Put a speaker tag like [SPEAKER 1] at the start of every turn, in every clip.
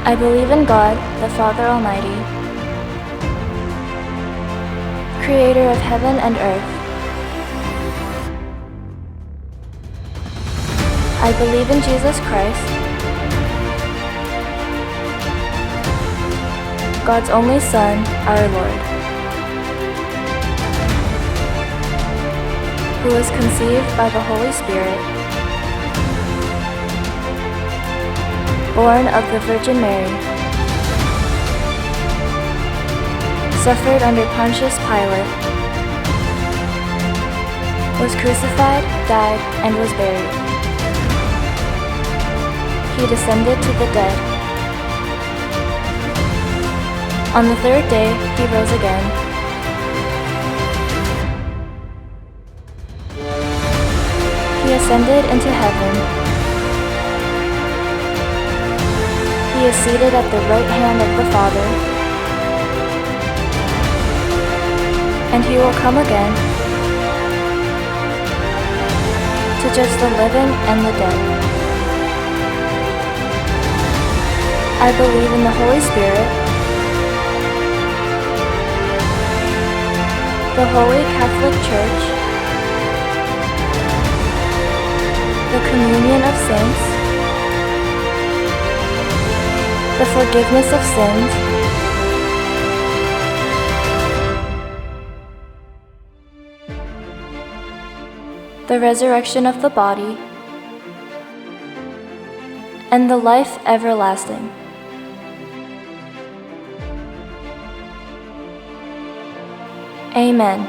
[SPEAKER 1] I believe in God, the Father Almighty, creator of heaven and earth. I believe in Jesus Christ, God's only Son, our Lord, who was conceived by the Holy Spirit, born of the Virgin Mary, suffered under Pontius Pilate, was crucified, died, and was buried. He descended to the dead. On the third day, he rose again. He ascended into heaven. He is seated at the right hand of the Father, and he will come again to judge the living and the dead. I believe in the Holy Spirit, the Holy Catholic Church, the communion of saints, the forgiveness of sins, the resurrection of the body, and the life everlasting. Amen.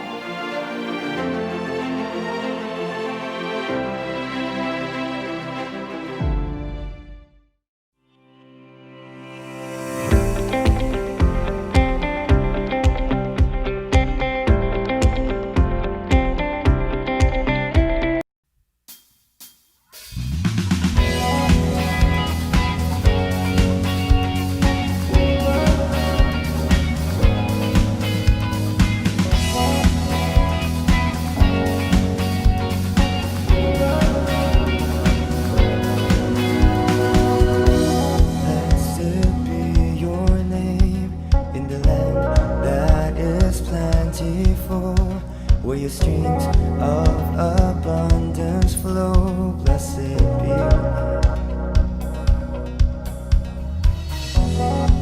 [SPEAKER 2] Where your streams of abundance flow, blessed be your name.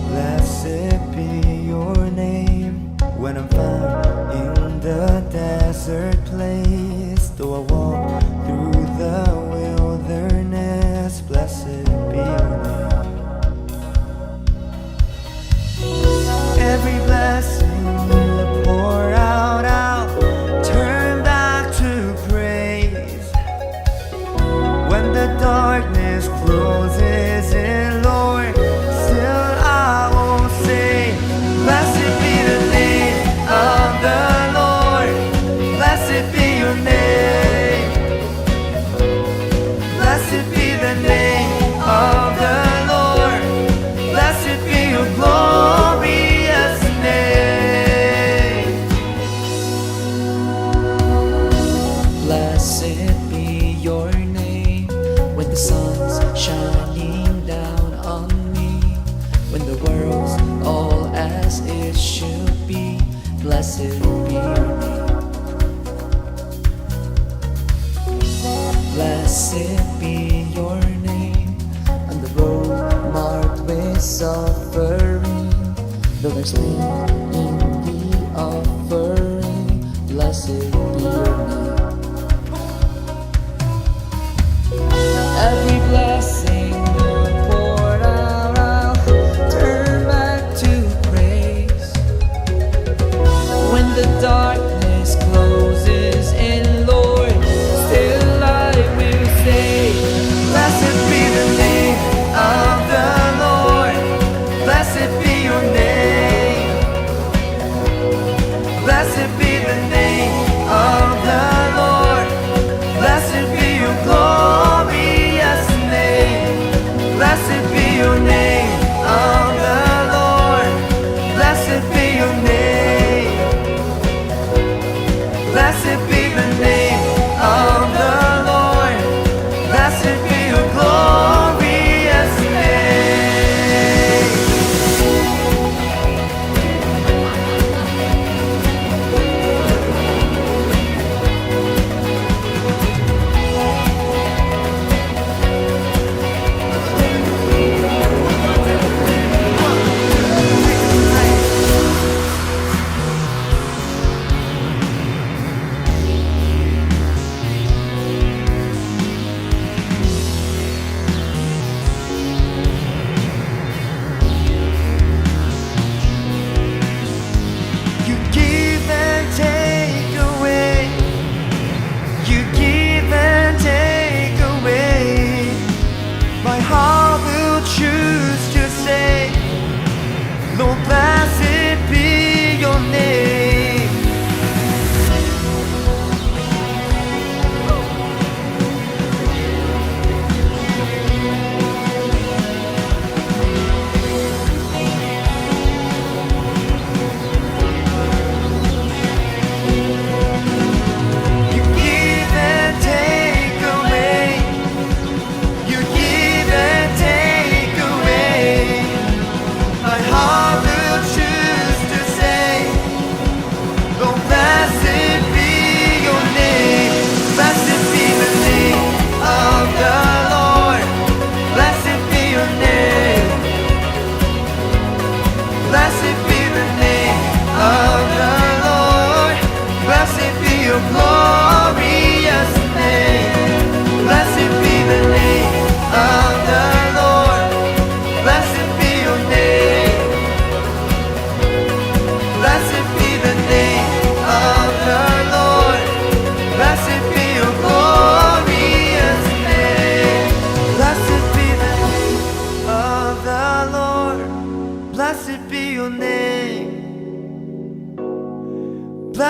[SPEAKER 2] Blessed be your name. When I'm found in the desert place, though I walk through the wilderness, blessed be your name. Every blessing you pour out, turn back to praise. When the darkness closes in, Lord, still I will say, blessed be the name of the Lord. Blessed be your name. Blessed be the name of the Lord. Blessed be your glorious name.
[SPEAKER 3] Blessed be your name. When the sun's shining down on me, when the world's all as it should be, blessed be your name. Blessed be your name. On the road marked with suffering, though there's pain in the offering, blessed be your name. Every blessing you pour out, I'll turn back to praise. When the darkness closes in, Lord, still I will say,
[SPEAKER 2] Blessed be the name of the Lord. Blessed be your name.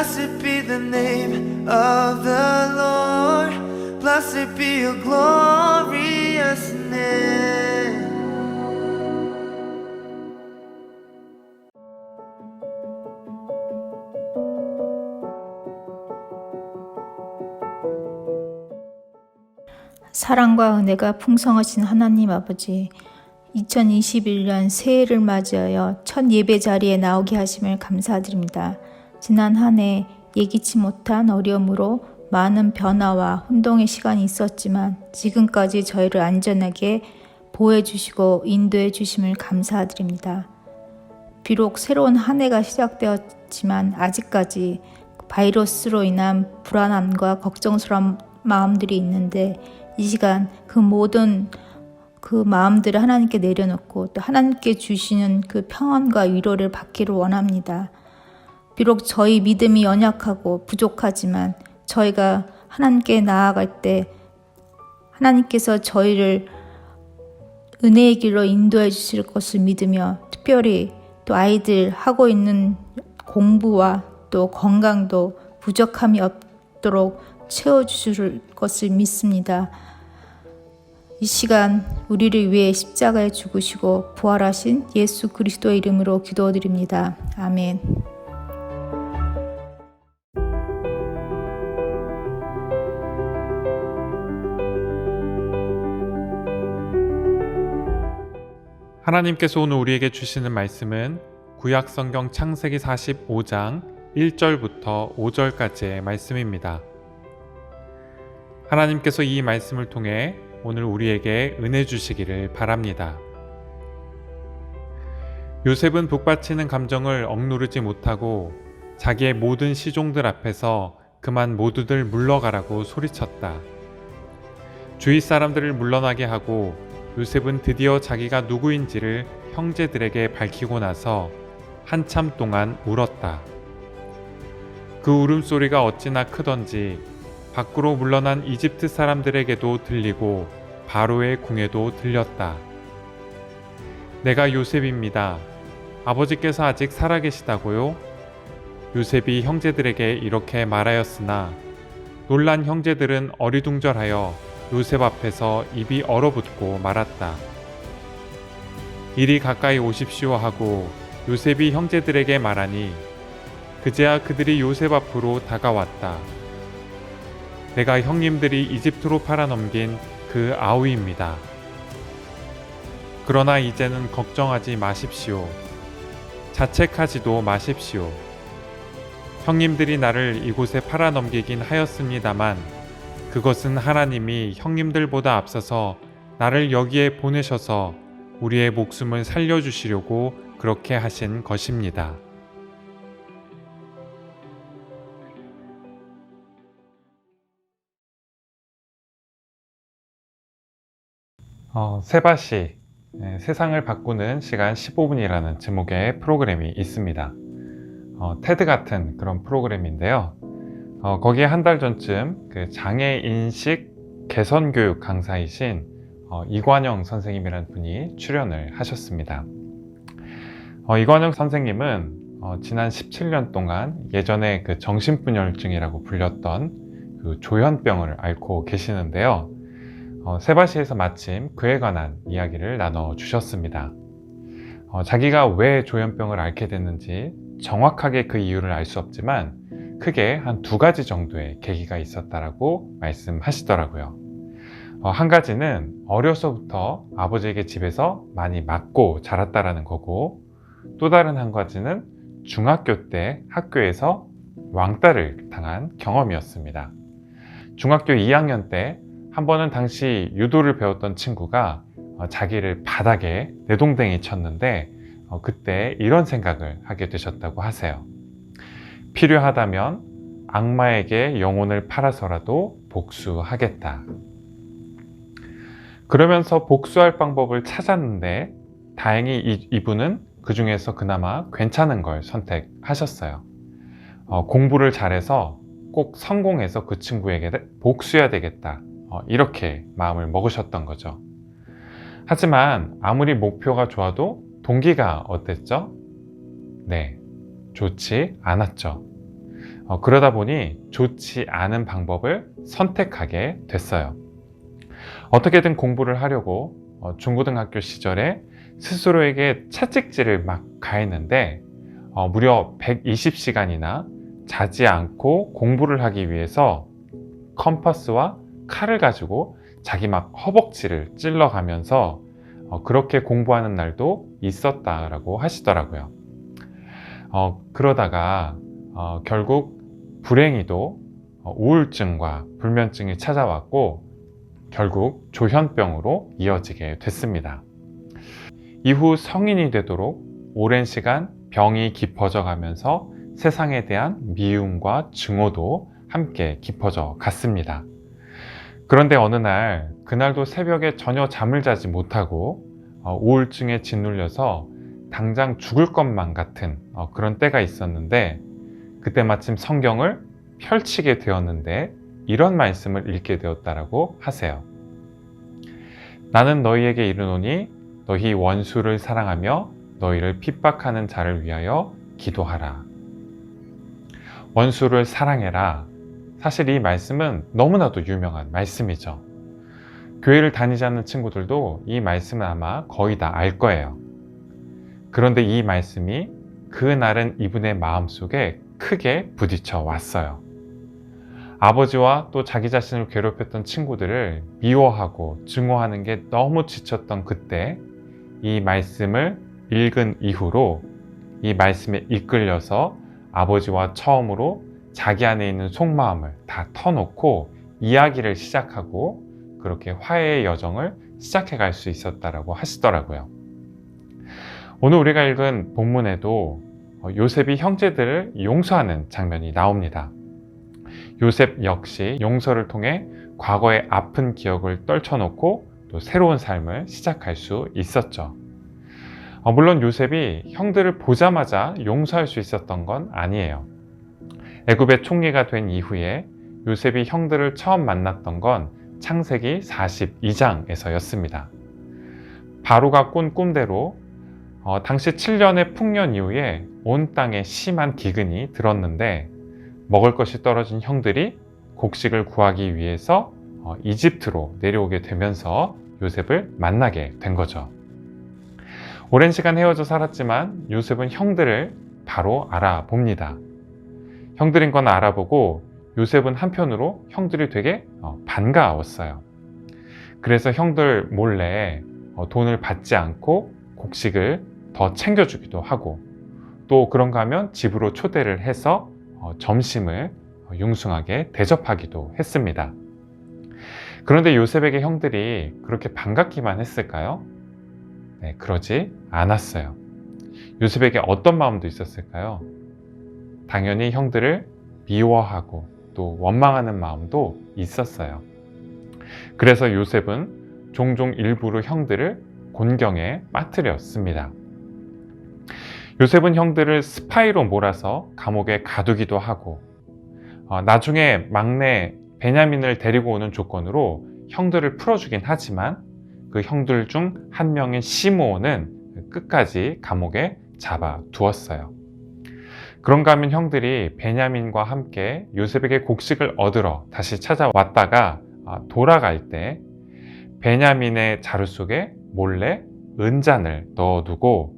[SPEAKER 2] Blessed be the name of the Lord. Blessed be your glorious name.
[SPEAKER 4] 사랑과 은혜가 풍성하신 하나님 아버지, 2021년 새해를 맞이하여 첫 예배 자리에 나오게 하심을 감사드립니다. 지난 한 해 예기치 못한 어려움으로 많은 변화와 혼동의 시간이 있었지만 지금까지 저희를 안전하게 보호해 주시고 인도해 주심을 감사드립니다. 비록 새로운 한 해가 시작되었지만 아직까지 바이러스로 인한 불안함과 걱정스러운 마음들이 있는데 이 시간 그 모든 그 마음들을 하나님께 내려놓고 또 하나님께 주시는 그 평안과 위로를 받기를 원합니다. 비록 저희 믿음이 연약하고 부족하지만 저희가 하나님께 나아갈 때 하나님께서 저희를 은혜의 길로 인도해 주실 것을 믿으며 특별히 또 아이들 하고 있는 공부와 또 건강도 부족함이 없도록 채워주실 것을 믿습니다. 이 시간 우리를 위해 십자가에 죽으시고 부활하신 예수 그리스도의 이름으로 기도드립니다. 아멘.
[SPEAKER 5] 하나님께서 오늘 우리에게 주시는 말씀은 구약 성경 창세기 45장 1절부터 5절까지의 말씀입니다. 하나님께서 이 말씀을 통해 오늘 우리에게 은혜 주시기를 바랍니다. 요셉은 북받치는 감정을 억누르지 못하고 자기의 모든 시종들 앞에서 그만 모두들 물러가라고 소리쳤다. 주위 사람들을 물러나게 하고 요셉은 드디어 자기가 누구인지를 형제들에게 밝히고 나서 한참 동안 울었다. 그 울음소리가 어찌나 크던지 밖으로 물러난 이집트 사람들에게도 들리고 바로의 궁에도 들렸다. 내가 요셉입니다. 아버지께서 아직 살아계시다고요? 요셉이 형제들에게 이렇게 말하였으나 놀란 형제들은 어리둥절하여 요셉 앞에서 입이 얼어붙고 말았다. 이리 가까이 오십시오 하고 요셉이 형제들에게 말하니 그제야 그들이 요셉 앞으로 다가왔다. 내가 형님들이 이집트로 팔아넘긴 그 아우입니다. 그러나 이제는 걱정하지 마십시오. 자책하지도 마십시오. 형님들이 나를 이곳에 팔아넘기긴 하였습니다만 그것은 하나님이 형님들보다 앞서서 나를 여기에 보내셔서 우리의 목숨을 살려주시려고 그렇게 하신 것입니다. 세바시 세상을 바꾸는 시간 15분이라는 제목의 프로그램이 있습니다. 테드 같은 그런 프로그램인데요. 거기에 한 달 전쯤 그 장애인식 개선교육 강사이신 이관영 선생님이라는 분이 출연을 하셨습니다. 이관영 선생님은 지난 17년 동안 예전에 그 정신분열증이라고 불렸던 그 조현병을 앓고 계시는데요. 세바시에서 마침 그에 관한 이야기를 나눠주셨습니다. 자기가 왜 조현병을 앓게 됐는지 정확하게 그 이유를 알 수 없지만 크게 한 2가지 정도의 계기가 있었다라고 말씀하시더라고요. 한 가지는 어려서부터 아버지에게 집에서 많이 맞고 자랐다라는 거고, 또 다른 한 가지는 중학교 때 학교에서 왕따를 당한 경험이었습니다. 중학교 2학년 때 한 번은 당시 유도를 배웠던 친구가 자기를 바닥에 내동댕이 쳤는데 그때 이런 생각을 하게 되셨다고 하세요. 필요하다면 악마에게 영혼을 팔아서라도 복수하겠다. 그러면서 복수할 방법을 찾았는데 다행히 이분은 그 중에서 그나마 괜찮은 걸 선택하셨어요. 공부를 잘해서 꼭 성공해서 그 친구에게 복수해야 되겠다. 이렇게 마음을 먹으셨던 거죠. 하지만 아무리 목표가 좋아도 동기가 어땠죠? 네, 좋지 않았죠. 그러다 보니 좋지 않은 방법을 선택하게 됐어요. 어떻게든 공부를 하려고 중고등학교 시절에 스스로에게 채찍질을 막 가했는데 무려 120시간이나 자지 않고 공부를 하기 위해서 컴퍼스와 칼을 가지고 자기 막 허벅지를 찔러가면서 그렇게 공부하는 날도 있었다라고 하시더라고요. 그러다가 결국 불행히도 우울증과 불면증이 찾아왔고 결국 조현병으로 이어지게 됐습니다. 이후 성인이 되도록 오랜 시간 병이 깊어져 가면서 세상에 대한 미움과 증오도 함께 깊어져 갔습니다. 그런데 어느 날, 그날도 새벽에 전혀 잠을 자지 못하고 우울증에 짓눌려서 당장 죽을 것만 같은 그런 때가 있었는데, 그때 마침 성경을 펼치게 되었는데 이런 말씀을 읽게 되었다라고 하세요. 나는 너희에게 이르노니 너희 원수를 사랑하며 너희를 핍박하는 자를 위하여 기도하라. 원수를 사랑해라. 사실 이 말씀은 너무나도 유명한 말씀이죠. 교회를 다니지 않는 친구들도 이 말씀은 아마 거의 다 알 거예요. 그런데 이 말씀이 그날은 이분의 마음속에 크게 부딪혀 왔어요. 아버지와 또 자기 자신을 괴롭혔던 친구들을 미워하고 증오하는 게 너무 지쳤던 그때 이 말씀을 읽은 이후로 이 말씀에 이끌려서 아버지와 처음으로 자기 안에 있는 속마음을 다 터놓고 이야기를 시작하고 그렇게 화해의 여정을 시작해 갈 수 있었다라고 하시더라고요. 오늘 우리가 읽은 본문에도 요셉이 형제들을 용서하는 장면이 나옵니다. 요셉 역시 용서를 통해 과거의 아픈 기억을 떨쳐놓고 또 새로운 삶을 시작할 수 있었죠. 물론 요셉이 형들을 보자마자 용서할 수 있었던 건 아니에요. 애굽의 총리가 된 이후에 요셉이 형들을 처음 만났던 건 창세기 42장에서였습니다. 바로가 꾼 꿈대로 당시 7년의 풍년 이후에 온 땅에 심한 기근이 들었는데 먹을 것이 떨어진 형들이 곡식을 구하기 위해서 이집트로 내려오게 되면서 요셉을 만나게 된 거죠. 오랜 시간 헤어져 살았지만 요셉은 형들을 바로 알아봅니다. 형들인 건 알아보고 요셉은 한편으로 형들이 되게 반가웠어요. 그래서 형들 몰래 돈을 받지 않고 곡식을 더 챙겨주기도 하고 또 그런가 하면 집으로 초대를 해서 점심을 융숭하게 대접하기도 했습니다. 그런데 요셉에게 형들이 그렇게 반갑기만 했을까요? 네, 그러지 않았어요. 요셉에게 어떤 마음도 있었을까요? 당연히 형들을 미워하고 또 원망하는 마음도 있었어요. 그래서 요셉은 종종 일부러 형들을 곤경에 빠뜨렸습니다. 요셉은 형들을 스파이로 몰아서 감옥에 가두기도 하고 나중에 막내 베냐민을 데리고 오는 조건으로 형들을 풀어주긴 하지만 그 형들 중 한 명인 시므온은 끝까지 감옥에 잡아두었어요. 그런가 하면 형들이 베냐민과 함께 요셉에게 곡식을 얻으러 다시 찾아왔다가 돌아갈 때 베냐민의 자루 속에 몰래 은잔을 넣어두고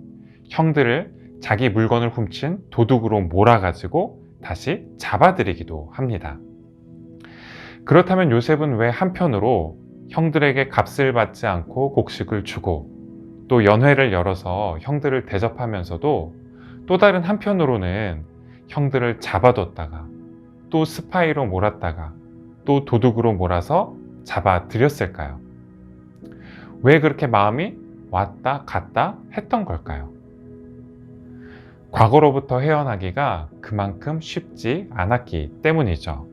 [SPEAKER 5] 형들을 자기 물건을 훔친 도둑으로 몰아가지고 다시 잡아들이기도 합니다. 그렇다면 요셉은 왜 한편으로 형들에게 값을 받지 않고 곡식을 주고 또 연회를 열어서 형들을 대접하면서도 또 다른 한편으로는 형들을 잡아뒀다가 또 스파이로 몰았다가 또 도둑으로 몰아서 잡아들였을까요? 왜 그렇게 마음이 왔다 갔다 했던 걸까요? 과거로부터 헤어나기가 그만큼 쉽지 않았기 때문이죠.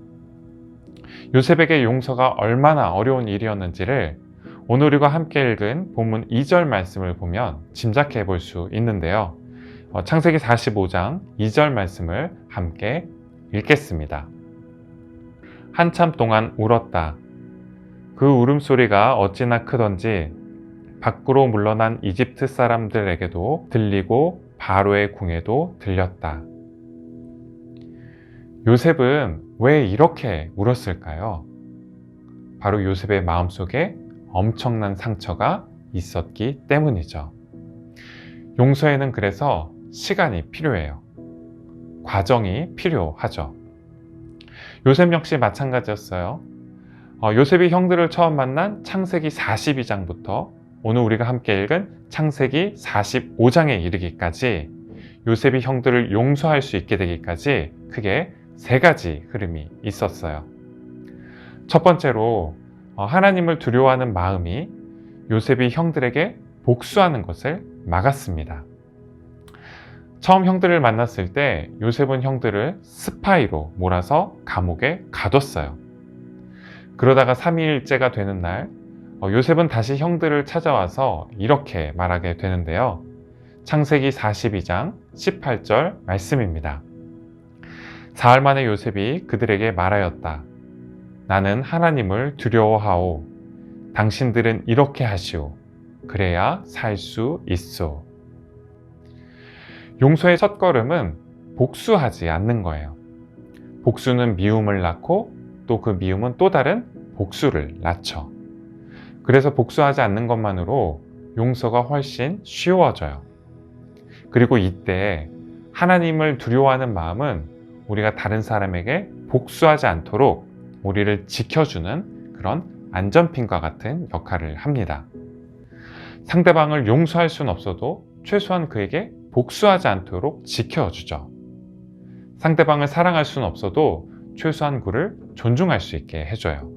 [SPEAKER 5] 요셉에게 용서가 얼마나 어려운 일이었는지를 오늘 우리가 함께 읽은 본문 2절 말씀을 보면 짐작해 볼 수 있는데요. 창세기 45장 2절 말씀을 함께 읽겠습니다. 한참 동안 울었다. 그 울음소리가 어찌나 크던지 밖으로 물러난 이집트 사람들에게도 들리고 바로의 궁에도 들렸다. 요셉은 왜 이렇게 울었을까요? 바로 요셉의 마음속에 엄청난 상처가 있었기 때문이죠. 용서에는 그래서 시간이 필요해요. 과정이 필요하죠. 요셉 역시 마찬가지였어요. 요셉이 형들을 처음 만난 창세기 42장부터 오늘 우리가 함께 읽은 창세기 45장에 이르기까지 요셉이 형들을 용서할 수 있게 되기까지 크게 세 가지 흐름이 있었어요. 첫 번째로 하나님을 두려워하는 마음이 요셉이 형들에게 복수하는 것을 막았습니다. 처음 형들을 만났을 때 요셉은 형들을 스파이로 몰아서 감옥에 가뒀어요. 그러다가 3일째가 되는 날 요셉은 다시 형들을 찾아와서 이렇게 말하게 되는데요. 창세기 42장 18절 말씀입니다. 사흘 만에 요셉이 그들에게 말하였다. 나는 하나님을 두려워하오. 당신들은 이렇게 하시오. 그래야 살 수 있소. 용서의 첫걸음은 복수하지 않는 거예요. 복수는 미움을 낳고 또 그 미움은 또 다른 복수를 낳죠. 그래서 복수하지 않는 것만으로 용서가 훨씬 쉬워져요. 그리고 이때 하나님을 두려워하는 마음은 우리가 다른 사람에게 복수하지 않도록 우리를 지켜주는 그런 안전핀과 같은 역할을 합니다. 상대방을 용서할 수는 없어도 최소한 그에게 복수하지 않도록 지켜주죠. 상대방을 사랑할 수는 없어도 최소한 그를 존중할 수 있게 해줘요.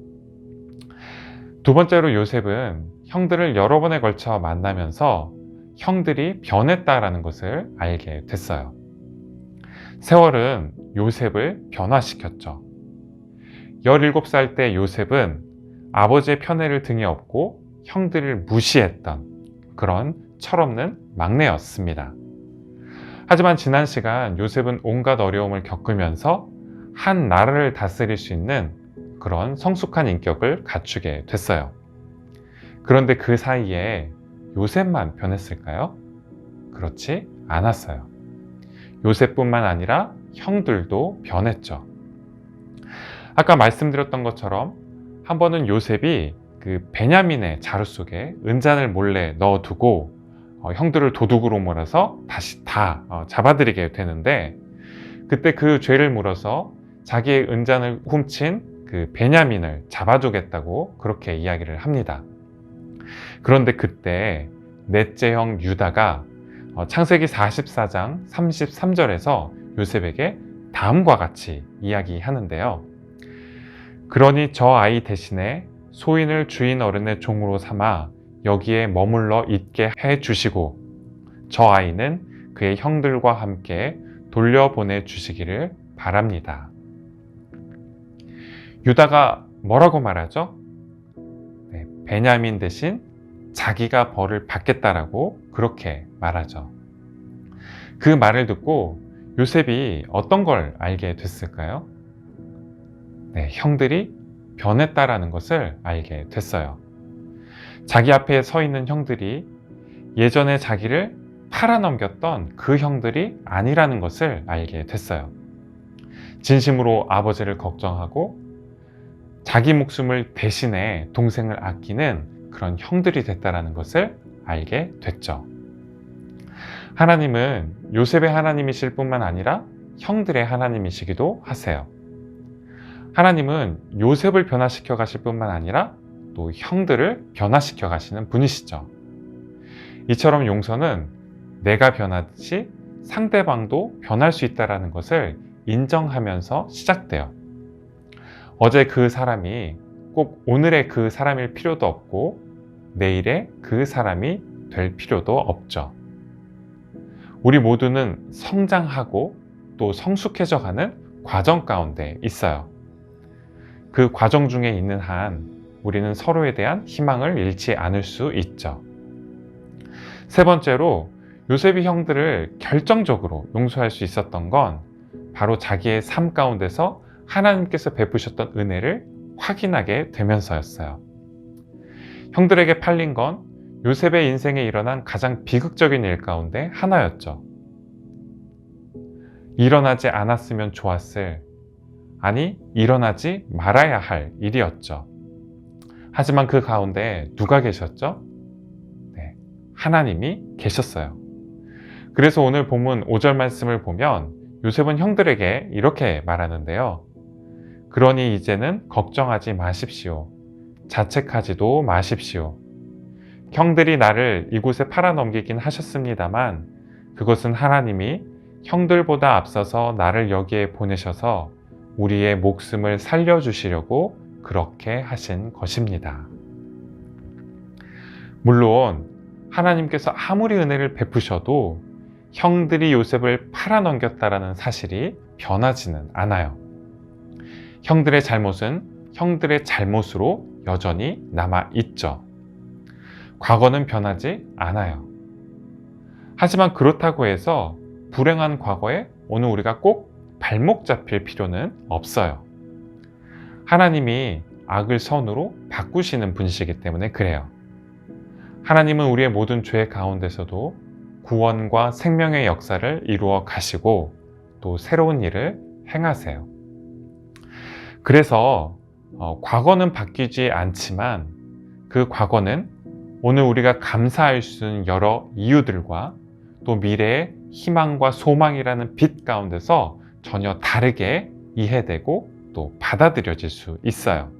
[SPEAKER 5] 두 번째로 요셉은 형들을 여러 번에 걸쳐 만나면서 형들이 변했다라는 것을 알게 됐어요. 세월은 요셉을 변화시켰죠. 17살 때 요셉은 아버지의 편애를 등에 업고 형들을 무시했던 그런 철없는 막내였습니다. 하지만 지난 시간 요셉은 온갖 어려움을 겪으면서 한 나라를 다스릴 수 있는 그런 성숙한 인격을 갖추게 됐어요. 그런데 그 사이에 요셉만 변했을까요? 그렇지 않았어요. 요셉뿐만 아니라 형들도 변했죠. 아까 말씀드렸던 것처럼 한 번은 요셉이 그 베냐민의 자루 속에 은잔을 몰래 넣어두고 형들을 도둑으로 몰아서 다시 다 잡아들이게 되는데 그때 그 죄를 물어서 자기의 은잔을 훔친 그 베냐민을 잡아주겠다고 그렇게 이야기를 합니다. 그런데 그때 넷째 형 유다가 창세기 44장 33절에서 요셉에게 다음과 같이 이야기하는데요. 그러니 저 아이 대신에 소인을 주인 어른의 종으로 삼아 여기에 머물러 있게 해 주시고 저 아이는 그의 형들과 함께 돌려보내 주시기를 바랍니다. 유다가 뭐라고 말하죠? 베냐민 대신 자기가 벌을 받겠다라고 그렇게 말하죠. 그 말을 듣고 요셉이 어떤 걸 알게 됐을까요? 형들이 변했다라는 것을 알게 됐어요. 자기 앞에 서 있는 형들이 예전에 자기를 팔아넘겼던 그 형들이 아니라는 것을 알게 됐어요. 진심으로 아버지를 걱정하고 자기 목숨을 대신해 동생을 아끼는 그런 형들이 됐다는 것을 알게 됐죠. 하나님은 요셉의 하나님이실 뿐만 아니라 형들의 하나님이시기도 하세요. 하나님은 요셉을 변화시켜 가실 뿐만 아니라 또 형들을 변화시켜 가시는 분이시죠. 이처럼 용서는 내가 변하듯이 상대방도 변할 수 있다는 것을 인정하면서 시작돼요. 어제 그 사람이 꼭 오늘의 그 사람일 필요도 없고 내일의 그 사람이 될 필요도 없죠. 우리 모두는 성장하고 또 성숙해져 가는 과정 가운데 있어요. 그 과정 중에 있는 한 우리는 서로에 대한 희망을 잃지 않을 수 있죠. 세 번째로 요셉이 형들을 결정적으로 용서할 수 있었던 건 바로 자기의 삶 가운데서 하나님께서 베푸셨던 은혜를 확인하게 되면서였어요. 형들에게 팔린 건 요셉의 인생에 일어난 가장 비극적인 일 가운데 하나였죠. 일어나지 않았으면 좋았을 아니, 일어나지 말아야 할 일이었죠. 하지만 그 가운데 누가 계셨죠? 네, 하나님이 계셨어요. 그래서 오늘 본문 5절 말씀을 보면 요셉은 형들에게 이렇게 말하는데요. 그러니 이제는 걱정하지 마십시오. 자책하지도 마십시오. 형들이 나를 이곳에 팔아넘기긴 하셨습니다만 그것은 하나님이 형들보다 앞서서 나를 여기에 보내셔서 우리의 목숨을 살려주시려고 그렇게 하신 것입니다. 물론 하나님께서 아무리 은혜를 베푸셔도 형들이 요셉을 팔아넘겼다라는 사실이 변하지는 않아요. 형들의 잘못은 형들의 잘못으로 여전히 남아있죠. 과거는 변하지 않아요. 하지만 그렇다고 해서 불행한 과거에 오늘 우리가 꼭 발목 잡힐 필요는 없어요. 하나님이 악을 선으로 바꾸시는 분이시기 때문에 그래요. 하나님은 우리의 모든 죄 가운데서도 구원과 생명의 역사를 이루어 가시고 또 새로운 일을 행하세요. 그래서 과거는 바뀌지 않지만 그 과거는 오늘 우리가 감사할 수 있는 여러 이유들과 또 미래의 희망과 소망이라는 빛 가운데서 전혀 다르게 이해되고 또 받아들여질 수 있어요.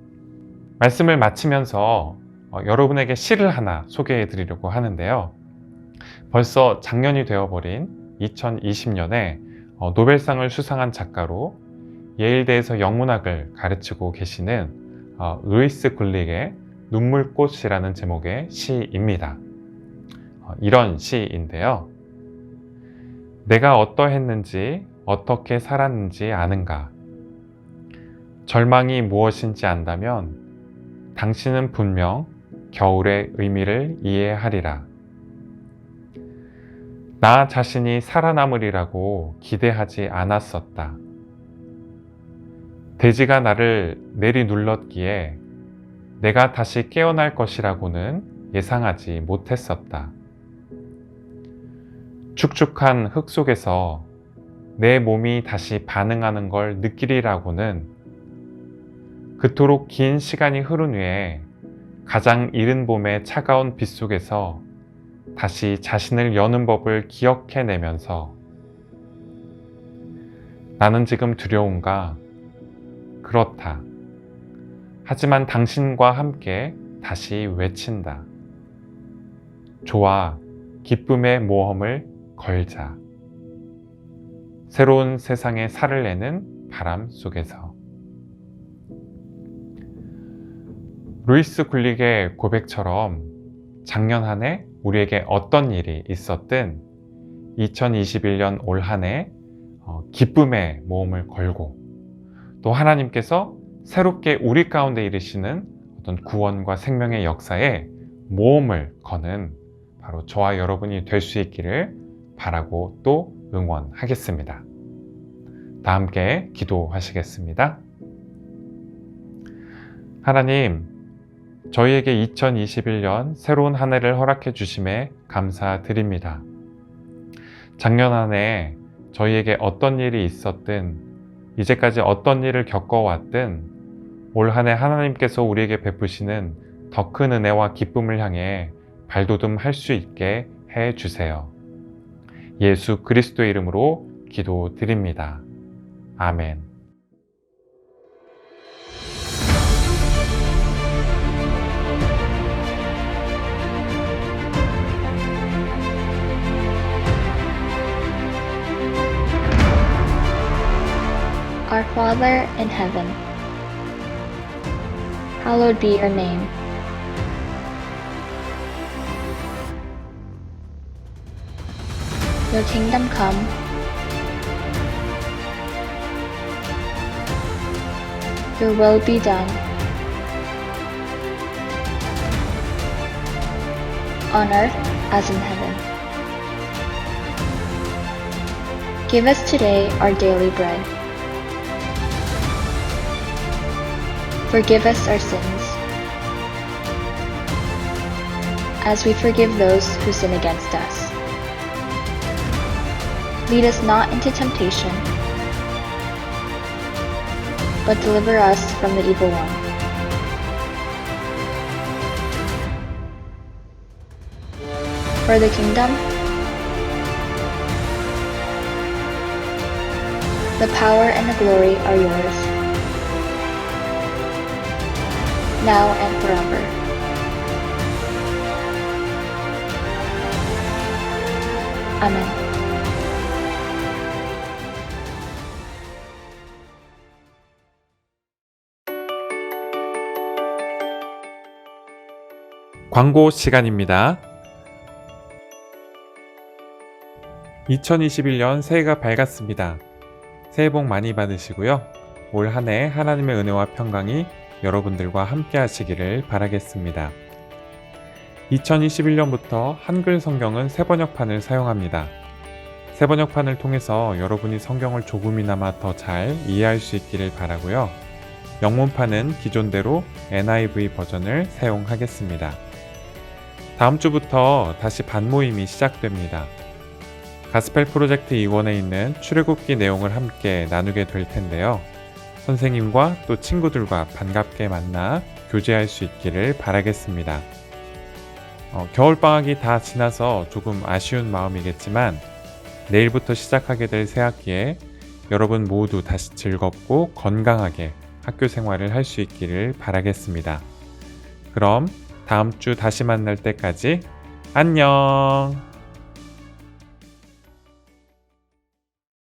[SPEAKER 5] 말씀을 마치면서 여러분에게 시를 하나 소개해 드리려고 하는데요. 벌써 작년이 되어버린 2020년에 노벨상을 수상한 작가로 예일대에서 영문학을 가르치고 계시는 루이스 굴릭의 눈물꽃이라는 제목의 시입니다. 이런 시인데요. 내가 어떠했는지 어떻게 살았는지 아는가? 절망이 무엇인지 안다면 당신은 분명 겨울의 의미를 이해하리라. 나 자신이 살아남으리라고 기대하지 않았었다. 대지가 나를 내리눌렀기에 내가 다시 깨어날 것이라고는 예상하지 못했었다. 축축한 흙 속에서 내 몸이 다시 반응하는 걸 느끼리라고는 그토록 긴 시간이 흐른 후에 가장 이른 봄의 차가운 빛 속에서 다시 자신을 여는 법을 기억해내면서 나는 지금 두려운가? 그렇다. 하지만 당신과 함께 다시 외친다. 좋아, 기쁨의 모험을 걸자. 새로운 세상에 살을 내는 바람 속에서. 루이스 굴릭의 고백처럼 작년 한 해 우리에게 어떤 일이 있었든 2021년 올 한 해 기쁨의 모험을 걸고 또 하나님께서 새롭게 우리 가운데 이르시는 어떤 구원과 생명의 역사에 모험을 거는 바로 저와 여러분이 될 수 있기를 바라고 또 응원하겠습니다. 다 함께 기도하시겠습니다. 하나님, 저희에게 2021년 새로운 한 해를 허락해 주심에 감사드립니다. 작년 한 해 저희에게 어떤 일이 있었든 이제까지 어떤 일을 겪어왔든 올 한 해 하나님께서 우리에게 베푸시는 더 큰 은혜와 기쁨을 향해 발돋움할 수 있게 해 주세요. 예수 그리스도의 이름으로 기도드립니다. 아멘.
[SPEAKER 1] Our Father in heaven, hallowed be your name. Your kingdom come. Your will be done. On earth as in heaven. Give us today our daily bread. Forgive us our sins, as we forgive those who sin against us. Lead us not into temptation, but deliver us from the evil one. For the kingdom, the power and the glory are yours, now and forever. Amen.
[SPEAKER 5] 광고 시간입니다. 2021년 새해가 밝았습니다. 새해 복 많이 받으시고요. 올 한 해 하나님의 은혜와 평강이 여러분들과 함께 하시기를 바라겠습니다. 2021년부터 한글 성경은 새번역판을 사용합니다. 새번역판을 통해서 여러분이 성경을 조금이나마 더 잘 이해할 수 있기를 바라고요. 영문판은 기존대로 NIV 버전을 사용하겠습니다. 다음 주부터 다시 반모임이 시작됩니다. 가스펠 프로젝트 이원에 있는 출애굽기 내용을 함께 나누게 될 텐데요. 선생님과 또 친구들과 반갑게 만나 교제할 수 있기를 바라겠습니다. 겨울방학이 다 지나서 조금 아쉬운 마음이겠지만 내일부터 시작하게 될 새학기에 여러분 모두 다시 즐겁고 건강하게 학교 생활을 할 수 있기를 바라겠습니다. 그럼 다음 주 다시 만날 때까지 안녕!